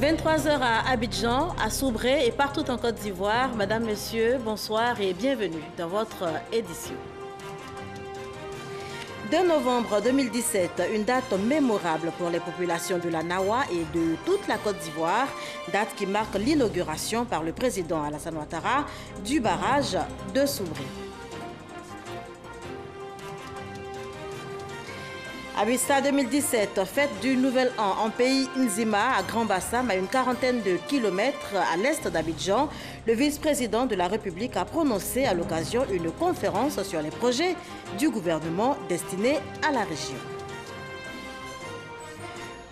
23 heures à Abidjan, à Soubré et partout en Côte d'Ivoire. Madame, Monsieur, bonsoir et bienvenue dans votre édition. 2 novembre 2017, une date mémorable pour les populations de la Nawa et de toute la Côte d'Ivoire, date qui marque l'inauguration par le président Alassane Ouattara du barrage de Soubré. Abissa 2017, fête du Nouvel An en pays Nzima à Grand Bassam, à une quarantaine de kilomètres à l'est d'Abidjan. Le vice-président de la République a prononcé à l'occasion une conférence sur les projets du gouvernement destinés à la région.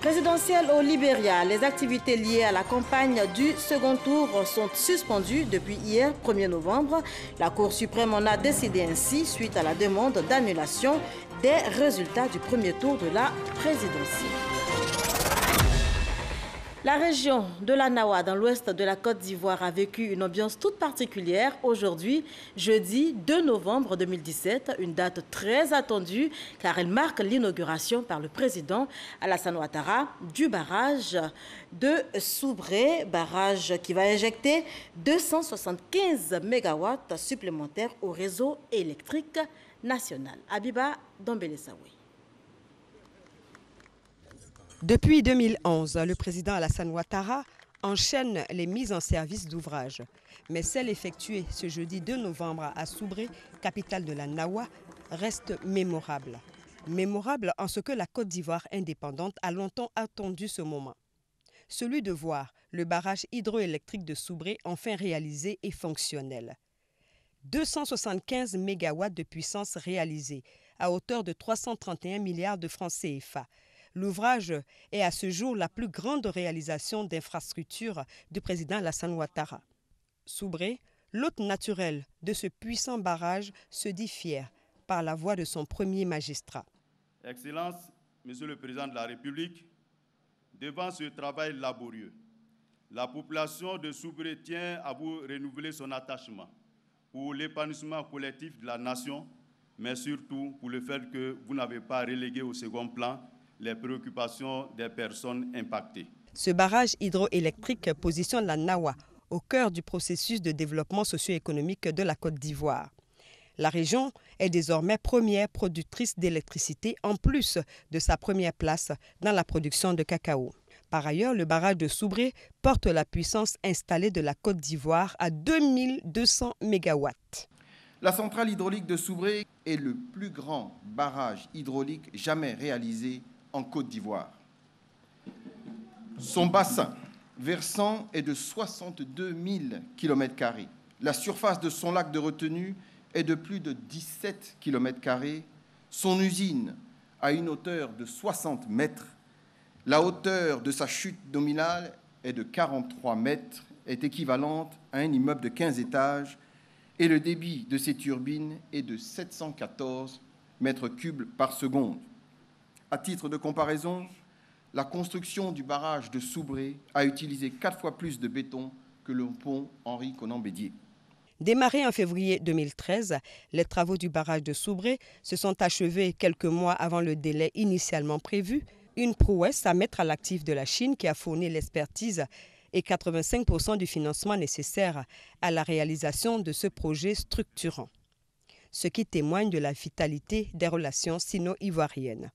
Présidentielle au Libéria, les activités liées à la campagne du second tour sont suspendues depuis hier 1er novembre. La Cour suprême en a décidé ainsi suite à la demande d'annulation des résultats du premier tour de la présidentielle. La région de la Nawa, dans l'ouest de la Côte d'Ivoire, a vécu une ambiance toute particulière aujourd'hui, jeudi 2 novembre 2017, une date très attendue car elle marque l'inauguration par le président Alassane Ouattara du barrage de Soubré, barrage qui va injecter 275 MW supplémentaires au réseau électrique national. Abiba Dombele-Saoui. Depuis 2011, le président Alassane Ouattara enchaîne les mises en service d'ouvrages. Mais celle effectuée ce jeudi 2 novembre à Soubré, capitale de la Nawa, reste mémorable. Mémorable en ce que la Côte d'Ivoire indépendante a longtemps attendu ce moment. Celui de voir le barrage hydroélectrique de Soubré enfin réalisé et fonctionnel. 275 MW de puissance réalisée à hauteur de 331 milliards de francs CFA. L'ouvrage est à ce jour la plus grande réalisation d'infrastructure du président Alassane Ouattara. Soubré, l'hôte naturel de ce puissant barrage, se dit fier par la voix de son premier magistrat. Excellence, Monsieur le Président de la République, devant ce travail laborieux, la population de Soubré tient à vous renouveler son attachement pour l'épanouissement collectif de la nation, mais surtout pour le fait que vous n'avez pas relégué au second plan les préoccupations des personnes impactées. Ce barrage hydroélectrique positionne la Nawa au cœur du processus de développement socio-économique de la Côte d'Ivoire. La région est désormais première productrice d'électricité en plus de sa première place dans la production de cacao. Par ailleurs, le barrage de Soubré porte la puissance installée de la Côte d'Ivoire à 2200 MW. La centrale hydraulique de Soubré est le plus grand barrage hydraulique jamais réalisé en Côte d'Ivoire. Son bassin versant est de 62 000 km². La surface de son lac de retenue est de plus de 17 km². Son usine a une hauteur de 60 mètres. La hauteur de sa chute nominale est de 43 mètres, est équivalente à un immeuble de 15 étages et le débit de ses turbines est de 714 mètres cubes par seconde. À titre de comparaison, la construction du barrage de Soubré a utilisé 4 fois plus de béton que le pont Henri-Conan-Bédier. Démarrés en février 2013, les travaux du barrage de Soubré se sont achevés quelques mois avant le délai initialement prévu, une prouesse à mettre à l'actif de la Chine qui a fourni l'expertise et 85% du financement nécessaire à la réalisation de ce projet structurant, ce qui témoigne de la vitalité des relations sino-ivoiriennes.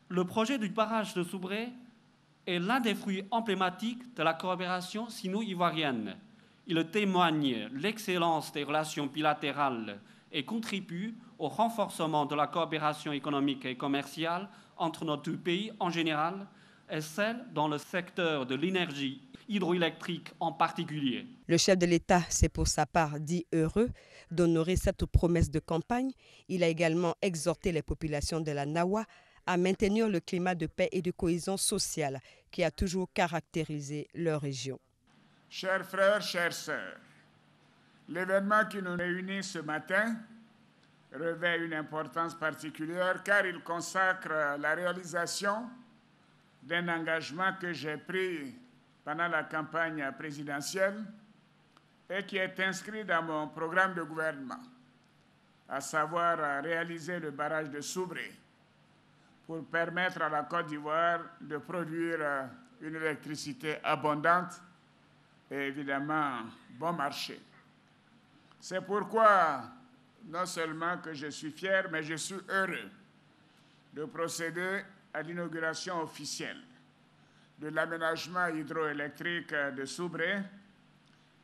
Le projet du barrage de Soubré est l'un des fruits emblématiques de la coopération sino-ivoirienne. Il témoigne l'excellence des relations bilatérales et contribue au renforcement de la coopération économique et commerciale entre nos deux pays en général et celle dans le secteur de l'énergie hydroélectrique en particulier. Le chef de l'État s'est pour sa part dit heureux d'honorer cette promesse de campagne. Il a également exhorté les populations de la Nawa à maintenir le climat de paix et de cohésion sociale qui a toujours caractérisé leur région. Chers frères, chères sœurs, l'événement qui nous réunit ce matin revêt une importance particulière car il consacre la réalisation d'un engagement que j'ai pris pendant la campagne présidentielle et qui est inscrit dans mon programme de gouvernement, à savoir réaliser le barrage de Soubré pour permettre à la Côte d'Ivoire de produire une électricité abondante et évidemment bon marché. C'est pourquoi, non seulement que je suis fier, mais je suis heureux de procéder à l'inauguration officielle de l'aménagement hydroélectrique de Soubré,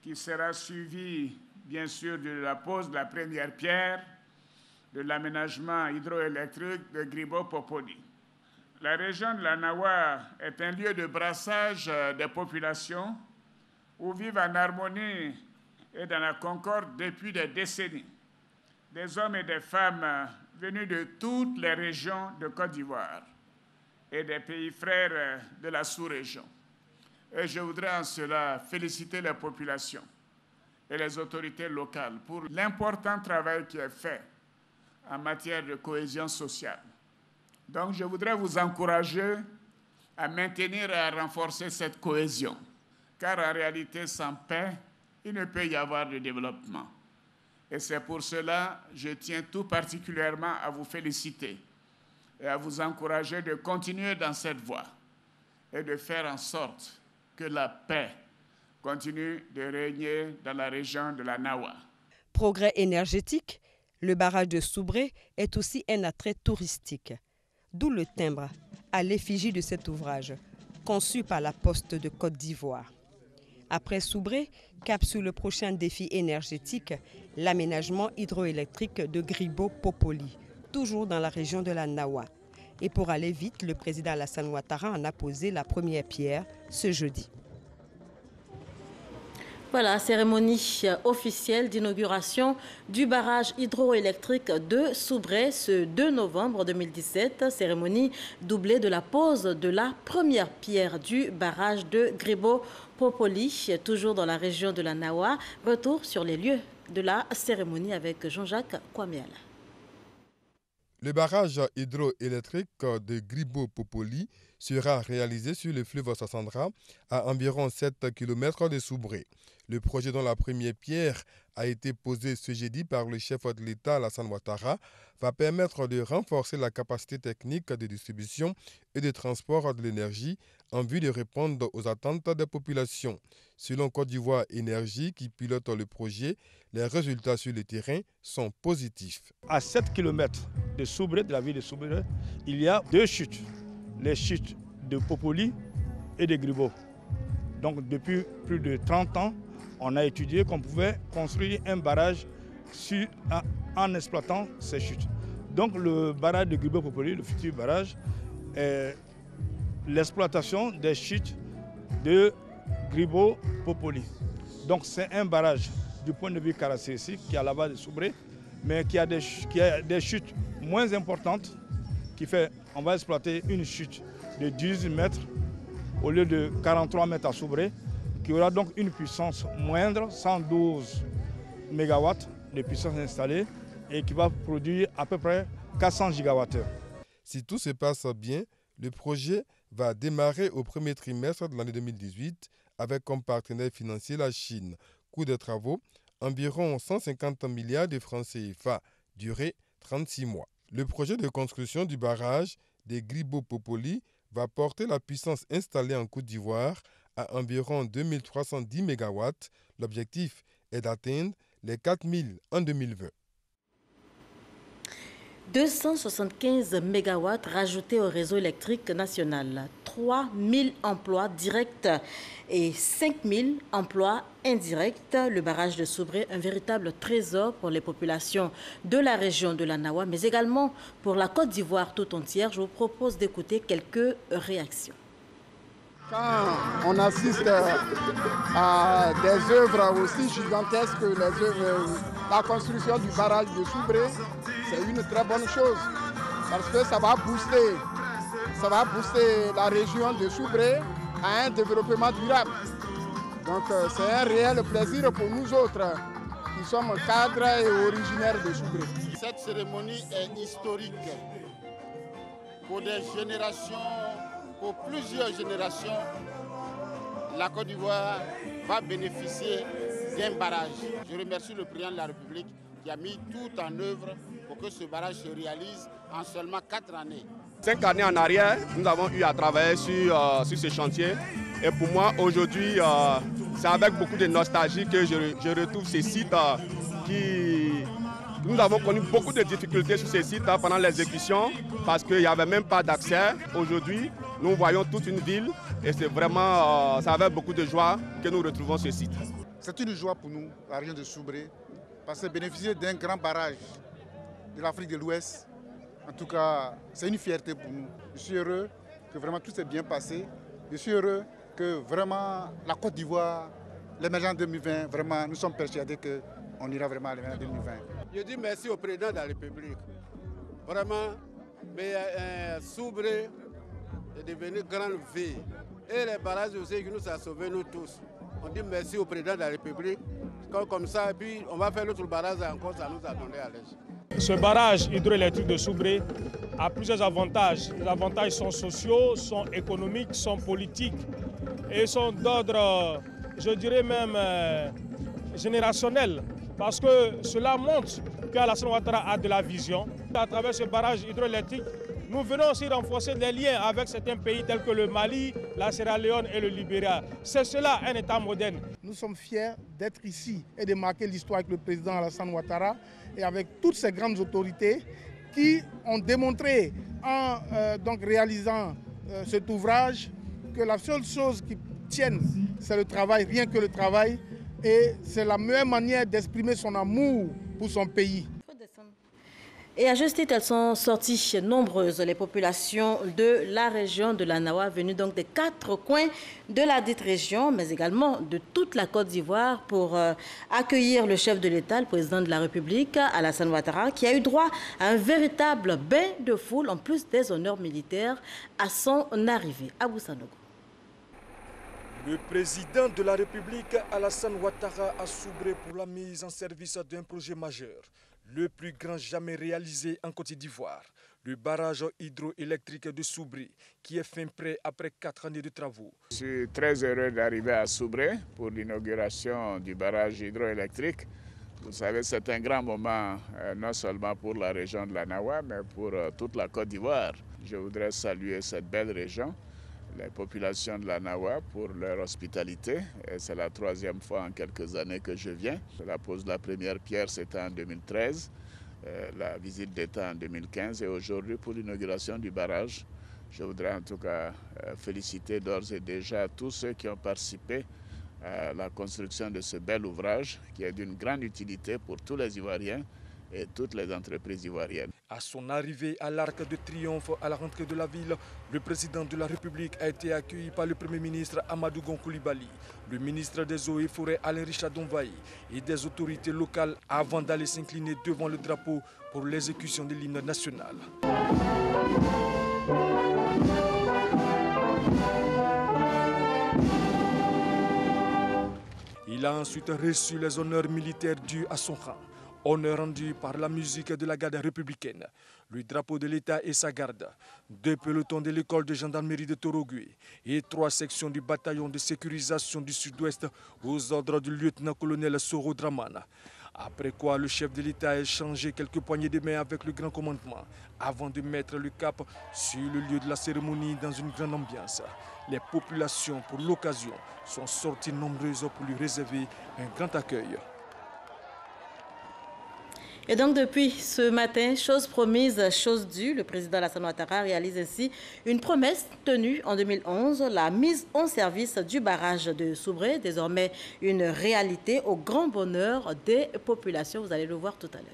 qui sera suivi, bien sûr, de la pose de la première pierre de l'aménagement hydroélectrique de Gribo-Popoli. La région de la Nawa est un lieu de brassage des populations où vivent en harmonie et dans la concorde depuis des décennies des hommes et des femmes venus de toutes les régions de Côte d'Ivoire et des pays frères de la sous-région. Et je voudrais en cela féliciter les populations et les autorités locales pour l'important travail qui est fait en matière de cohésion sociale. Donc je voudrais vous encourager à maintenir et à renforcer cette cohésion, car en réalité, sans paix, il ne peut y avoir de développement. Et c'est pour cela que je tiens tout particulièrement à vous féliciter et à vous encourager de continuer dans cette voie et de faire en sorte que la paix continue de régner dans la région de la Nawa. Progrès énergétique, le barrage de Soubré est aussi un attrait touristique. D'où le timbre à l'effigie de cet ouvrage, conçu par la Poste de Côte d'Ivoire. Après Soubré, cap sur le prochain défi énergétique, l'aménagement hydroélectrique de Gribo-Popoli, toujours dans la région de la Nawa. Et pour aller vite, le président Alassane Ouattara en a posé la première pierre ce jeudi. Voilà, cérémonie officielle d'inauguration du barrage hydroélectrique de Soubré ce 2 novembre 2017. Cérémonie doublée de la pose de la première pierre du barrage de Gribo-Popoli, toujours dans la région de la Nawa. Retour sur les lieux de la cérémonie avec Jean-Jacques Kwamiel. Le barrage hydroélectrique de Gribo-Popoli sera réalisé sur le fleuve Sassandra à environ 7 km de Soubré. Le projet dont la première pierre a été posée ce jeudi par le chef de l'État Alassane Ouattara va permettre de renforcer la capacité technique de distribution et de transport de l'énergie en vue de répondre aux attentes des populations. Selon Côte d'Ivoire Énergie, qui pilote le projet, les résultats sur le terrain sont positifs. À 7 km de Soubré, de la ville de Soubré, il y a 2 chutes. Les chutes de Popoli et de Gribo. Donc depuis plus de 30 ans, on a étudié qu'on pouvait construire un barrage en exploitant ces chutes. Donc le barrage de Gribo-Popoli, le futur barrage, est l'exploitation des chutes de Gribo-Popoli. Donc c'est un barrage du point de vue caractéristique qui est à la base de Soubré, mais qui a des chutes moins importantes, qui fait on va exploiter une chute de 18 mètres au lieu de 43 mètres à Soubré, qui aura donc une puissance moindre, 112 MW de puissance installée, et qui va produire à peu près 400 gigawattheures. Si tout se passe bien, le projet va démarrer au premier trimestre de l'année 2018 avec comme partenaire financier la Chine. Coût des travaux, environ 150 milliards de francs CFA, durée 36 mois. Le projet de construction du barrage de Gribo-Popoli va porter la puissance installée en Côte d'Ivoire à environ 2310 MW. L'objectif est d'atteindre les 4000 en 2020. 275 MW rajoutés au réseau électrique national, 3000 emplois directs et 5000 emplois indirects. Le barrage de Soubré, un véritable trésor pour les populations de la région de la Nawa, mais également pour la Côte d'Ivoire tout entière. Je vous propose d'écouter quelques réactions. Quand on assiste à des œuvres aussi gigantesques que la construction du barrage de Soubré, c'est une très bonne chose parce que ça va booster la région de Soubré à un développement durable. Donc c'est un réel plaisir pour nous autres qui sommes cadres et originaires de Soubré. Cette cérémonie est historique pour des générations. Pour plusieurs générations, la Côte d'Ivoire va bénéficier d'un barrage. Je remercie le président de la République qui a mis tout en œuvre pour que ce barrage se réalise en seulement 4 années. 5 années en arrière, nous avons eu à travailler sur ce chantier. Et pour moi, aujourd'hui, c'est avec beaucoup de nostalgie que je retrouve ces sites qui... Nous avons connu beaucoup de difficultés sur ces sites pendant l'exécution parce qu'il n'y avait même pas d'accès. Aujourd'hui, nous voyons toute une ville et c'est vraiment, ça avec beaucoup de joie que nous retrouvons ce site. C'est une joie pour nous, la région de Soubré, parce que bénéficier d'un grand barrage de l'Afrique de l'Ouest, en tout cas, c'est une fierté pour nous. Je suis heureux que vraiment tout s'est bien passé. Je suis heureux que vraiment la Côte d'Ivoire, l'émergence 2020, vraiment, nous sommes persuadés qu'on ira vraiment à l'émergence 2020. Je dis merci au président de la République. Vraiment, mais Soubré est devenu grande ville. Et les barrages aussi qui nous a sauvés, nous tous. On dit merci au président de la République. Comme ça, et puis on va faire l'autre barrage encore, ça nous a donné à l'aise. Ce barrage hydroélectrique de Soubré a plusieurs avantages. Les avantages sont sociaux, sont économiques, sont politiques et sont d'ordre, je dirais même, générationnel. Parce que cela montre qu'Alassane Ouattara a de la vision. À travers ce barrage hydroélectrique, nous venons aussi renforcer des liens avec certains pays tels que le Mali, la Sierra Leone et le Libéria. C'est cela un État moderne. Nous sommes fiers d'être ici et de marquer l'histoire avec le président Alassane Ouattara et avec toutes ces grandes autorités qui ont démontré en réalisant cet ouvrage que la seule chose qui tienne, c'est le travail, rien que le travail. Et c'est la meilleure manière d'exprimer son amour pour son pays. Et à juste titre, elles sont sorties nombreuses, les populations de la région de la Nawa, venues donc des 4 coins de la dite région, mais également de toute la Côte d'Ivoire pour accueillir le chef de l'État, le président de la République, Alassane Ouattara, qui a eu droit à un véritable bain de foule, en plus des honneurs militaires, à son arrivée. Abou Sanogo. Le président de la République, Alassane Ouattara, a Soubré pour la mise en service d'un projet majeur, le plus grand jamais réalisé en Côte d'Ivoire, le barrage hydroélectrique de Soubré, qui est fin prêt après 4 années de travaux. Je suis très heureux d'arriver à Soubré pour l'inauguration du barrage hydroélectrique. Vous savez, c'est un grand moment, non seulement pour la région de la Nawa, mais pour toute la Côte d'Ivoire. Je voudrais saluer cette belle région, les populations de la Nawa pour leur hospitalité. C'est la 3e fois en quelques années que je viens. La pose de la première pierre, c'était en 2013, la visite d'État en 2015 et aujourd'hui pour l'inauguration du barrage. Je voudrais en tout cas féliciter d'ores et déjà tous ceux qui ont participé à la construction de ce bel ouvrage qui est d'une grande utilité pour tous les Ivoiriens et toutes les entreprises ivoiriennes. À son arrivée à l'Arc de Triomphe à la rentrée de la ville, le président de la République a été accueilli par le Premier ministre Amadou Gon Coulibaly, le ministre des Eaux et Forêts Alain Richard Donvaï et des autorités locales avant d'aller s'incliner devant le drapeau pour l'exécution de l'hymne national. Il a ensuite reçu les honneurs militaires dus à son rang. Honneur rendu par la musique de la garde républicaine, le drapeau de l'État et sa garde, 2 pelotons de l'école de gendarmerie de Torogui et 3 sections du bataillon de sécurisation du Sud-Ouest aux ordres du lieutenant-colonel Soro Dramana. Après quoi, le chef de l'État a échangé quelques poignées de main avec le grand commandement avant de mettre le cap sur le lieu de la cérémonie dans une grande ambiance. Les populations, pour l'occasion, sont sorties nombreuses pour lui réserver un grand accueil. Et donc depuis ce matin, chose promise, chose due, le président Alassane Ouattara réalise ainsi une promesse tenue en 2011, la mise en service du barrage de Soubré, désormais une réalité au grand bonheur des populations. Vous allez le voir tout à l'heure.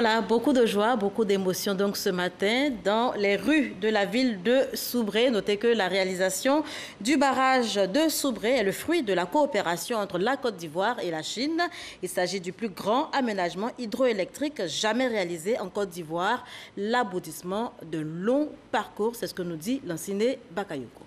Voilà, beaucoup de joie, beaucoup d'émotions donc ce matin dans les rues de la ville de Soubré. Notez que la réalisation du barrage de Soubré est le fruit de la coopération entre la Côte d'Ivoire et la Chine. Il s'agit du plus grand aménagement hydroélectrique jamais réalisé en Côte d'Ivoire. L'aboutissement de longs parcours, c'est ce que nous dit Lansine Bakayoko.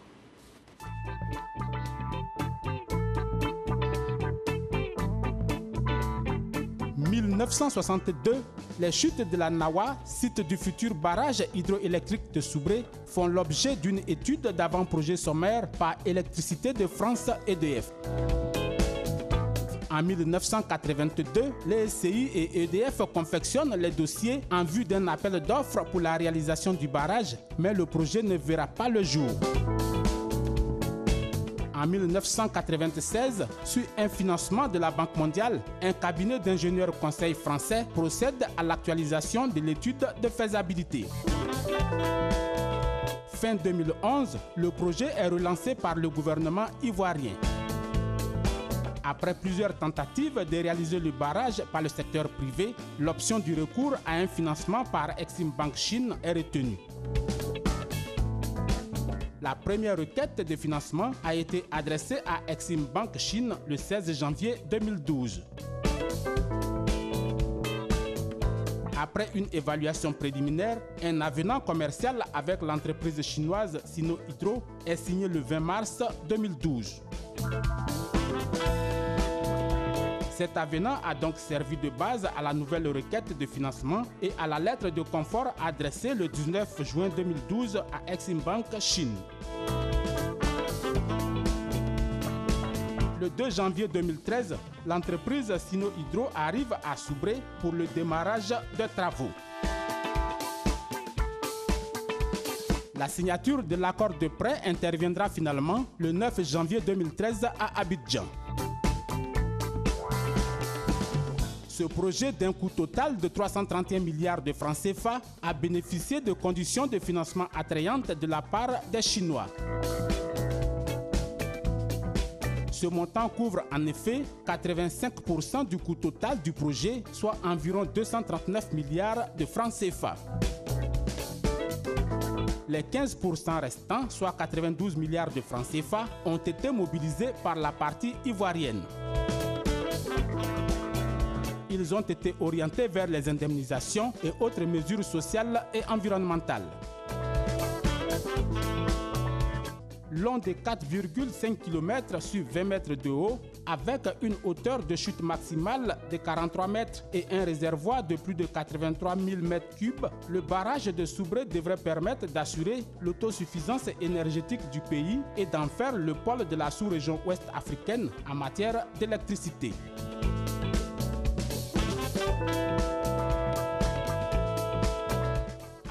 En 1962, les chutes de la Nawa, site du futur barrage hydroélectrique de Soubré, font l'objet d'une étude d'avant-projet sommaire par Électricité de France EDF. En 1982, les SCI et EDF confectionnent les dossiers en vue d'un appel d'offres pour la réalisation du barrage, mais le projet ne verra pas le jour. En 1996, sur un financement de la Banque mondiale, un cabinet d'ingénieurs conseil français procède à l'actualisation de l'étude de faisabilité. Fin 2011, le projet est relancé par le gouvernement ivoirien. Après plusieurs tentatives de réaliser le barrage par le secteur privé, l'option du recours à un financement par Exim Bank Chine est retenue. La première requête de financement a été adressée à Exim Bank Chine le 16 janvier 2012. Après une évaluation préliminaire, un avenant commercial avec l'entreprise chinoise Sino Hydro est signé le 20 mars 2012. Cet avenant a donc servi de base à la nouvelle requête de financement et à la lettre de confort adressée le 19 juin 2012 à Exim Bank Chine. Le 2 janvier 2013, l'entreprise Sino Hydro arrive à Soubré pour le démarrage de travaux. La signature de l'accord de prêt interviendra finalement le 9 janvier 2013 à Abidjan. Ce projet d'un coût total de 331 milliards de francs CFA a bénéficié de conditions de financement attrayantes de la part des Chinois. Ce montant couvre en effet 85% du coût total du projet, soit environ 239 milliards de francs CFA. Les 15% restants, soit 92 milliards de francs CFA, ont été mobilisés par la partie ivoirienne. Ils ont été orientés vers les indemnisations et autres mesures sociales et environnementales. Long de 4,5 km sur 20 mètres de haut, avec une hauteur de chute maximale de 43 mètres et un réservoir de plus de 83 000 m3, le barrage de Soubré devrait permettre d'assurer l'autosuffisance énergétique du pays et d'en faire le pôle de la sous-région ouest africaine en matière d'électricité.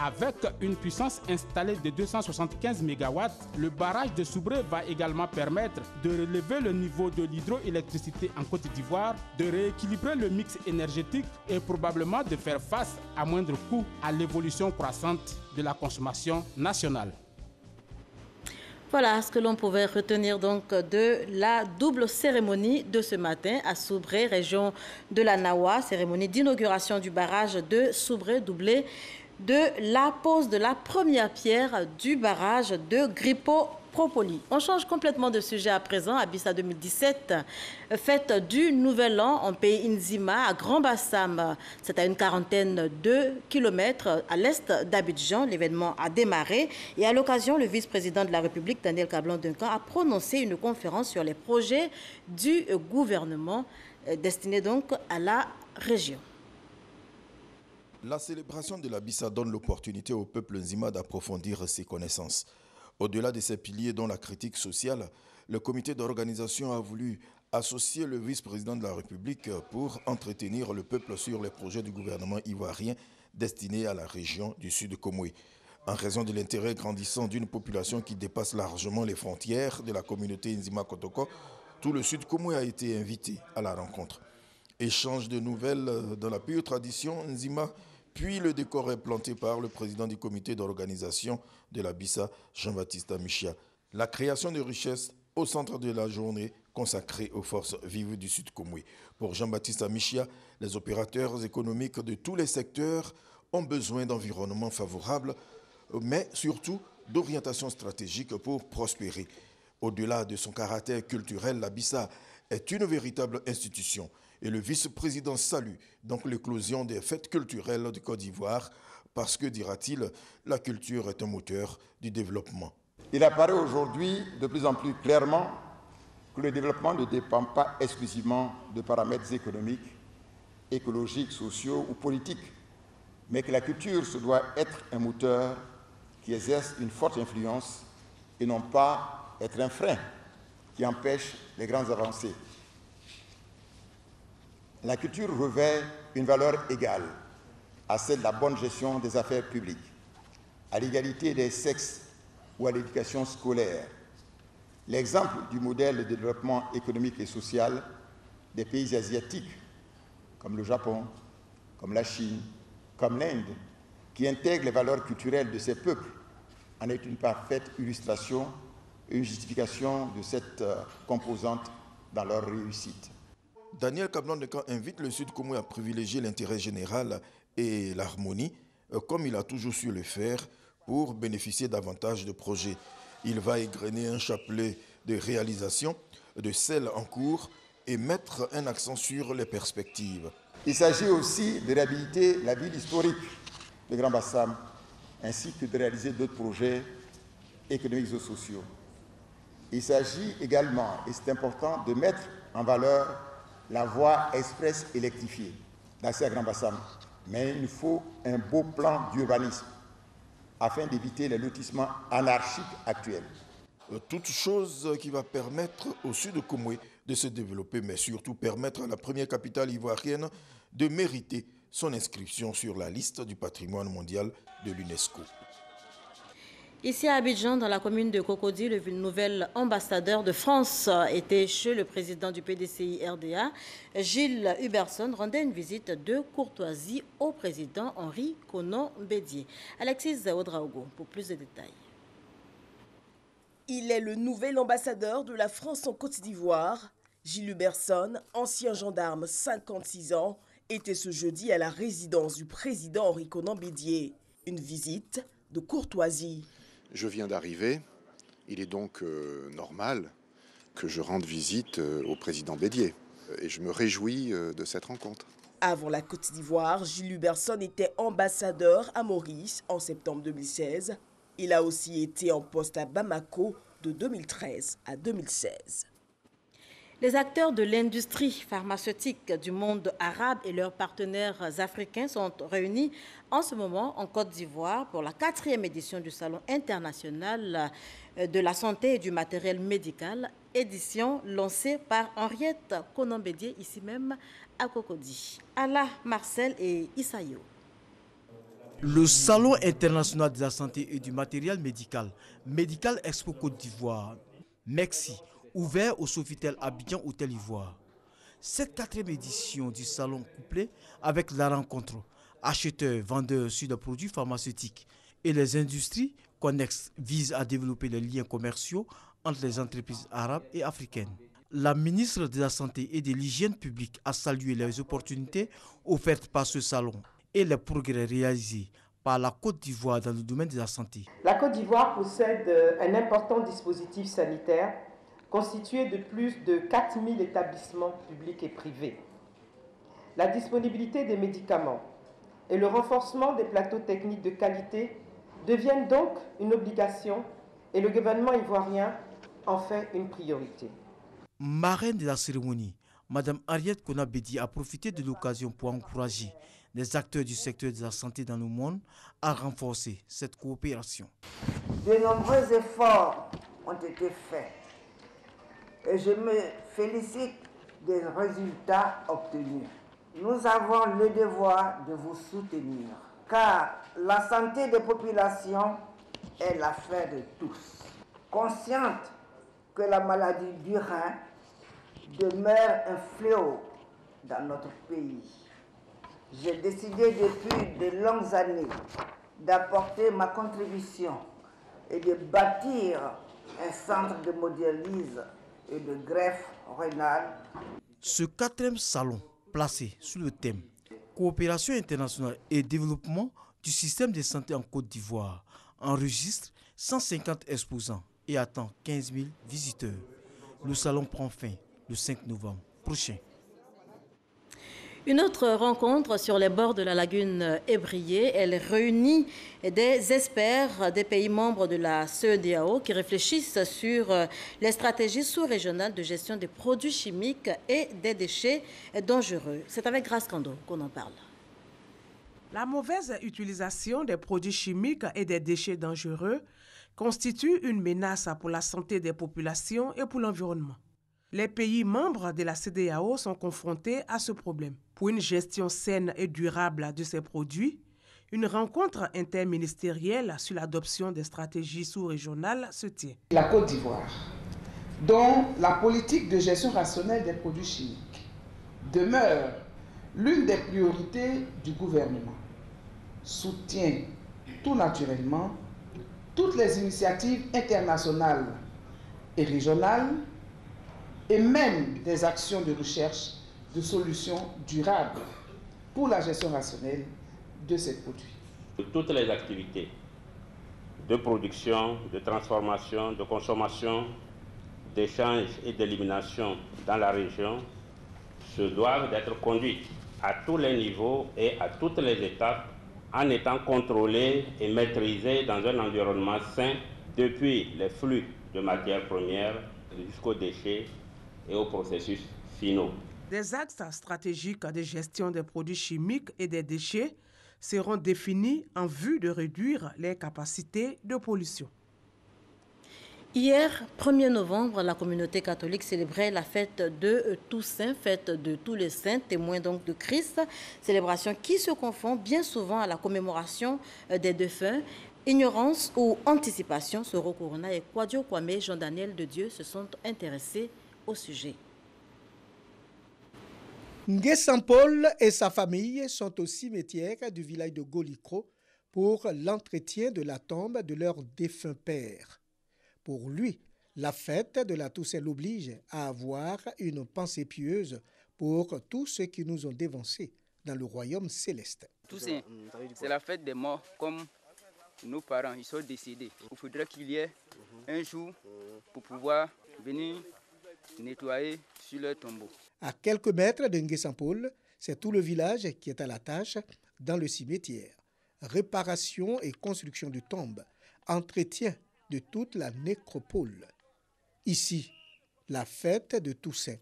Avec une puissance installée de 275 MW, le barrage de Soubré va également permettre de relever le niveau de l'hydroélectricité en Côte d'Ivoire, de rééquilibrer le mix énergétique et probablement de faire face à moindre coût à l'évolution croissante de la consommation nationale. Voilà ce que l'on pouvait retenir donc de la double cérémonie de ce matin à Soubré, région de la Nawa, cérémonie d'inauguration du barrage de Soubré doublée de la pose de la première pierre du barrage de Gripo-Propoli. On change complètement de sujet à présent. Abissa 2017, fête du Nouvel An en pays Nzima, à Grand Bassam. C'est à une quarantaine de kilomètres à l'est d'Abidjan. L'événement a démarré et à l'occasion, le vice-président de la République, Daniel Kablan-Duncan, a prononcé une conférence sur les projets du gouvernement destinés donc à la région. La célébration de l'Abissa donne l'opportunité au peuple nzima d'approfondir ses connaissances. Au-delà de ces piliers dont la critique sociale, le comité d'organisation a voulu associer le vice-président de la République pour entretenir le peuple sur les projets du gouvernement ivoirien destinés à la région du Sud Komoué. En raison de l'intérêt grandissant d'une population qui dépasse largement les frontières de la communauté Nzima Kotoko, tout le Sud Komoué a été invité à la rencontre. Échange de nouvelles dans la pure tradition Nzima. Puis le décor est planté par le président du comité d'organisation de l'Abissa, Jean-Baptiste Amichia. La création de richesses au centre de la journée consacré aux forces vives du Sud Komwe. Pour Jean-Baptiste Amichia, les opérateurs économiques de tous les secteurs ont besoin d'environnements favorables, mais surtout d'orientation stratégique pour prospérer. Au-delà de son caractère culturel, la Bissa est une véritable institution. Et le vice-président salue donc l'éclosion des fêtes culturelles de Côte d'Ivoire parce que, dira-t-il, la culture est un moteur du développement. Il apparaît aujourd'hui de plus en plus clairement que le développement ne dépend pas exclusivement de paramètres économiques, écologiques, sociaux ou politiques, mais que la culture se doit être un moteur qui exerce une forte influence et non pas être un frein qui empêche les grandes avancées. La culture revêt une valeur égale à celle de la bonne gestion des affaires publiques, à l'égalité des sexes ou à l'éducation scolaire. L'exemple du modèle de développement économique et social des pays asiatiques, comme le Japon, comme la Chine, comme l'Inde, qui intègrent les valeurs culturelles de ces peuples, en est une parfaite illustration et une justification de cette composante dans leur réussite. Daniel Kablan-Dekan invite le Sud Komwe à privilégier l'intérêt général et l'harmonie, comme il a toujours su le faire, pour bénéficier davantage de projets. Il va égrener un chapelet de réalisations, de celles en cours, et mettre un accent sur les perspectives. Il s'agit aussi de réhabiliter la ville historique de Grand Bassam, ainsi que de réaliser d'autres projets économiques et sociaux. Il s'agit également, et c'est important, de mettre en valeur la voie express électrifiée d'accès à Grand Bassam. Mais il nous faut un beau plan d'urbanisme afin d'éviter les lotissements anarchiques actuels. Toute chose qui va permettre au Sud Komwe de se développer, mais surtout permettre à la première capitale ivoirienne de mériter son inscription sur la liste du patrimoine mondial de l'UNESCO. Ici à Abidjan, dans la commune de Cocody, le nouvel ambassadeur de France était chez le président du PDCI RDA, Gilles Huberson, rendait une visite de courtoisie au président Henri Konan Bédié. Alexis Ouedraogo pour plus de détails. Il est le nouvel ambassadeur de la France en Côte d'Ivoire. Gilles Huberson, ancien gendarme, 56 ans, était ce jeudi à la résidence du président Henri Konan Bédié. Une visite de courtoisie. Je viens d'arriver, il est donc normal que je rende visite au président Bédié. Et je me réjouis de cette rencontre. Avant la Côte d'Ivoire, Gilles Huberson était ambassadeur à Maurice en septembre 2016. Il a aussi été en poste à Bamako de 2013 à 2016. Les acteurs de l'industrie pharmaceutique du monde arabe et leurs partenaires africains sont réunis en ce moment en Côte d'Ivoire pour la 4e édition du Salon international de la santé et du matériel médical, édition lancée par Henriette Konan Bédié, ici même à Cocody. Allah, Marcel et Issaïo. Le Salon international de la santé et du matériel médical, Medical Expo Côte d'Ivoire, MEXI, ouvert au Sofitel Abidjan Hôtel Ivoire. Cette 4e édition du salon couplée avec la rencontre acheteurs, vendeurs sur des produits pharmaceutiques et les industries connexes vise à développer les liens commerciaux entre les entreprises arabes et africaines. La ministre de la Santé et de l'Hygiène publique a salué les opportunités offertes par ce salon et les progrès réalisés par la Côte d'Ivoire dans le domaine de la santé. La Côte d'Ivoire possède un important dispositif sanitaire constitué de plus de 4000 établissements publics et privés. La disponibilité des médicaments et le renforcement des plateaux techniques de qualité deviennent donc une obligation et le gouvernement ivoirien en fait une priorité. Marraine de la cérémonie, Mme Henriette Konan Bédié a profité de l'occasion pour encourager les acteurs du secteur de la santé dans le monde à renforcer cette coopération. De nombreux efforts ont été faits et je me félicite des résultats obtenus. Nous avons le devoir de vous soutenir, car la santé des populations est l'affaire de tous. Consciente que la maladie du rein demeure un fléau dans notre pays, j'ai décidé depuis de longues années d'apporter ma contribution et de bâtir un centre de dialyse et de greffe rénale. Ce 4e salon, placé sous le thème Coopération internationale et développement du système de santé en Côte d'Ivoire, enregistre 150 exposants et attend 15 000 visiteurs. Le salon prend fin le 5 novembre prochain. Une autre rencontre sur les bords de la lagune Ébrié. Elle réunit des experts des pays membres de la CEDEAO qui réfléchissent sur les stratégies sous-régionales de gestion des produits chimiques et des déchets dangereux. C'est avec Grace Kando qu'on en parle. La mauvaise utilisation des produits chimiques et des déchets dangereux constitue une menace pour la santé des populations et pour l'environnement. Les pays membres de la CEDEAO sont confrontés à ce problème. Pour une gestion saine et durable de ces produits, une rencontre interministérielle sur l'adoption des stratégies sous-régionales se tient. La Côte d'Ivoire, dont la politique de gestion rationnelle des produits chimiques demeure l'une des priorités du gouvernement, soutient tout naturellement toutes les initiatives internationales et régionales et même des actions de recherche de solutions durables pour la gestion rationnelle de ces produits. Toutes les activités de production, de transformation, de consommation, d'échange et d'élimination dans la région se doivent d'être conduites à tous les niveaux et à toutes les étapes en étant contrôlées et maîtrisées dans un environnement sain depuis les flux de matières premières jusqu'aux déchets et aux processus finaux. Des axes stratégiques de gestion des produits chimiques et des déchets seront définis en vue de réduire les capacités de pollution. Hier, 1er novembre, la communauté catholique célébrait la fête de Toussaint, fête de tous les saints, témoins donc de Christ, célébration qui se confond bien souvent à la commémoration des défunts. Ignorance ou anticipation, Soro Corona et Kwadio Kwame, Jean-Daniel de Dieu se sont intéressés au sujet. Ngué-Saint-Paul et sa famille sont au cimetière du village de Golikro pour l'entretien de la tombe de leur défunt père. Pour lui, la fête de la Toussaint l'oblige à avoir une pensée pieuse pour tous ceux qui nous ont dévancés dans le royaume céleste. Toussaint, c'est la fête des morts comme nos parents, ils sont décédés. Il faudrait qu'il y ait un jour pour pouvoir venir nettoyer sur leur tombeau. À quelques mètres de Ngué-Saint-Paul, c'est tout le village qui est à la tâche dans le cimetière. Réparation et construction de tombes, entretien de toute la nécropole. Ici, la fête de Toussaint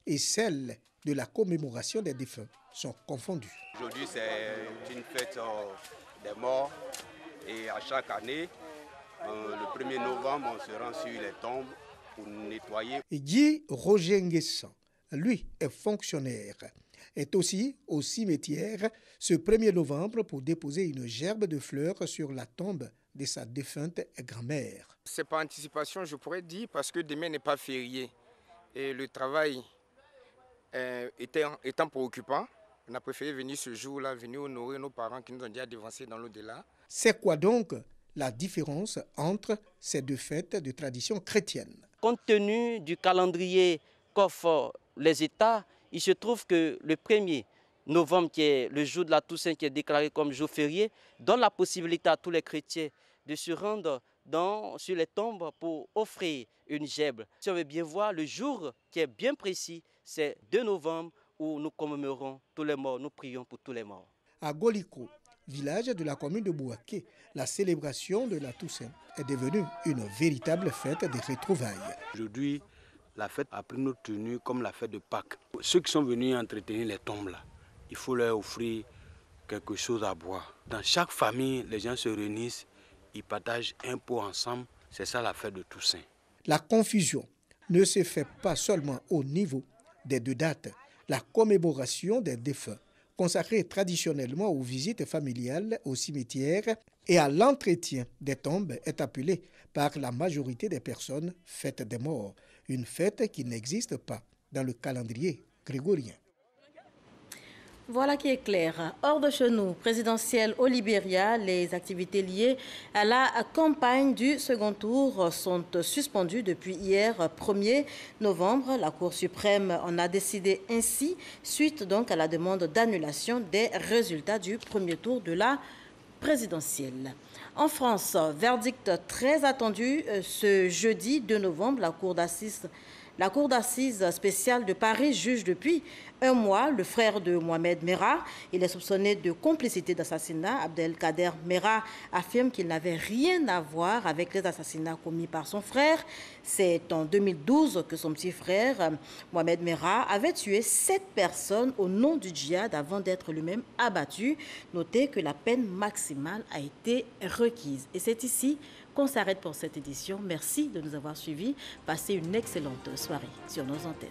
et celle de la commémoration des défunts sont confondues. Aujourd'hui, c'est une fête des morts et à chaque année, le 1er novembre, on se rend sur les tombes pour nettoyer. Guy Roger Nguessan, lui est fonctionnaire, est aussi au cimetière ce 1er novembre pour déposer une gerbe de fleurs sur la tombe de sa défunte grand-mère. C'est par anticipation, je pourrais dire, parce que demain n'est pas férié. Et le travail étant préoccupant, on a préféré venir ce jour-là, venir honorer nos parents qui nous ont déjà dévancés dans l'au-delà. C'est quoi donc la différence entre ces deux fêtes de tradition chrétienne? Compte tenu du calendrier qu'offrent les États, il se trouve que le 1er novembre, qui est le jour de la Toussaint, qui est déclaré comme jour férié, donne la possibilité à tous les chrétiens de se rendre sur les tombes pour offrir une gerbe. Si on veut bien voir, le jour qui est bien précis, c'est 2 novembre où nous commémorons tous les morts, nous prions pour tous les morts. À Goliko, village de la commune de Bouaké, la célébration de la Toussaint est devenue une véritable fête des retrouvailles. Aujourd'hui, la fête a pris notre tenue comme la fête de Pâques. Ceux qui sont venus entretenir les tombes là, il faut leur offrir quelque chose à boire. Dans chaque famille, les gens se réunissent, ils partagent un pot ensemble. C'est ça la fête de Toussaint. La confusion ne se fait pas seulement au niveau des deux dates. La commémoration des défunts, consacrée traditionnellement aux visites familiales au cimetière et à l'entretien des tombes, est appelée par la majorité des personnes fête des morts. Une fête qui n'existe pas dans le calendrier grégorien. Voilà qui est clair. Hors de chez nous, présidentielle au Libéria, les activités liées à la campagne du second tour sont suspendues depuis hier 1er novembre. La Cour suprême en a décidé ainsi, suite donc à la demande d'annulation des résultats du premier tour de la présidentielle. En France, verdict très attendu ce jeudi 2 novembre, la Cour d'assises spéciale de Paris juge depuis un mois le frère de Mohamed Merah. Il est soupçonné de complicité d'assassinat. Abdelkader Merah affirme qu'il n'avait rien à voir avec les assassinats commis par son frère. C'est en 2012 que son petit frère, Mohamed Merah, avait tué 7 personnes au nom du djihad avant d'être lui-même abattu. Notez que la peine maximale a été requise. Et c'est ici qu'on s'arrête pour cette édition. Merci de nous avoir suivis. Passez une excellente soirée sur nos antennes.